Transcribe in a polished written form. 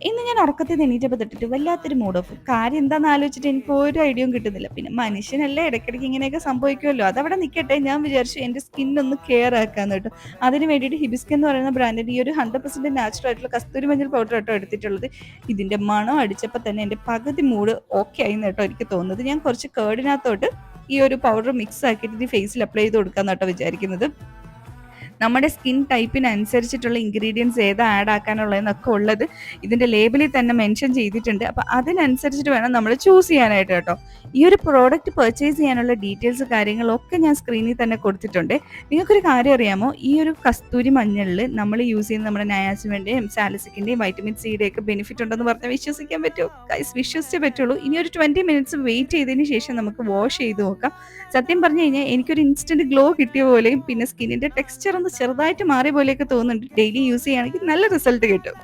ഇന്ന് ഞാൻ ഉറക്കത്തിൽ നിന്ന് എണീറ്റപ്പോൾ തൊട്ടിട്ട് വല്ലാത്തൊരു മൂഡ് ഓഫ്. കാര്യം എന്താണെന്ന് ആലോചിച്ചിട്ട് എനിക്ക് ഒരു ഐഡിയയും കിട്ടുന്നില്ല. പിന്നെ മനുഷ്യനല്ലേ, ഇടയ്ക്കിടയ്ക്ക് ഇങ്ങനെയൊക്കെ സംഭവിക്കുമല്ലോ. അതവിടെ നിൽക്കട്ടെ. ഞാൻ വിചാരിച്ചു എൻ്റെ സ്കിൻ ഒന്ന് കെയർ ആക്കാന്ന് കേട്ടോ. അതിന് വേണ്ടിയിട്ട് ഹിബിസ്ക് എന്ന് പറയുന്ന ബ്രാൻഡിൻ്റെ ഈ ഒരു 100% നാച്ചുറൽ ആയിട്ടുള്ള കസ്തൂരി മഞ്ഞൾ പൗഡർ കേട്ടോ എടുത്തിട്ടുള്ളത്. ഇതിൻ്റെ മണം അടിച്ചപ്പോൾ തന്നെ എൻ്റെ പകുതി മൂഡ് ഓക്കെ ആയിന്ന് കേട്ടോ എനിക്ക് തോന്നുന്നത്. ഞാൻ കുറച്ച് കേടിനകത്തോട്ട് ഈ ഒരു പൗഡർ മിക്സ് ആക്കിയിട്ട് ഇത് ഫേസിൽ അപ്ലൈ ചെയ്ത് കൊടുക്കാന്ന് കേട്ടോ വിചാരിക്കുന്നത്. നമ്മുടെ സ്കിൻ ടൈപ്പിനനുസരിച്ചിട്ടുള്ള ഇൻഗ്രീഡിയൻസ് ഏതാ ആഡ് ആക്കാനുള്ളതെന്നൊക്കെ ഉള്ളത് ഇതിൻ്റെ ലേബിളിൽ തന്നെ മെൻഷൻ ചെയ്തിട്ടുണ്ട്. അപ്പോൾ അതിനനുസരിച്ചിട്ട് വേണം നമ്മൾ ചൂസ് ചെയ്യാനായിട്ട് കേട്ടോ. ഈ ഒരു പ്രോഡക്റ്റ് പർച്ചേസ് ചെയ്യാനുള്ള ഡീറ്റെയിൽസ് കാര്യങ്ങളൊക്കെ ഞാൻ സ്ക്രീനിൽ തന്നെ കൊടുത്തിട്ടുണ്ട്. നിങ്ങൾക്കൊരു കാര്യം അറിയാമോ, ഈ ഒരു കസ്തൂരി മഞ്ഞളിൽ നമ്മൾ യൂസ് ചെയ്യുന്ന നമ്മുടെ നയാസിമിൻ്റെയും സാലിസിക്കിൻ്റെയും വൈറ്റമിൻ സിയുടെ ഒക്കെ ബെനിഫിറ്റ് ഉണ്ടെന്ന് പറഞ്ഞാൽ വിശ്വസിക്കാൻ പറ്റുമോ? ഗൈസ്, വിശ്വസിച്ചേ പറ്റുള്ളൂ. ഇനി ഒരു 20 മിനിറ്റ്സ് വെയിറ്റ് ചെയ്തതിന് ശേഷം നമുക്ക് വാഷ് ചെയ്ത് നോക്കാം. സത്യം പറഞ്ഞു കഴിഞ്ഞാൽ എനിക്കൊരു ഇൻസ്റ്റന്റ് ഗ്ലോ കിട്ടിയ പോലെയും പിന്നെ സ്കിന്നിന്റെ ടെക്സ്ചർ ഒന്ന് ചെറുതായിട്ട് മാറിയ പോലെയൊക്കെ തോന്നുന്നുണ്ട്. ഡെയിലി യൂസ് ചെയ്യുകയാണെങ്കിൽ നല്ല റിസൾട്ട് കിട്ടും.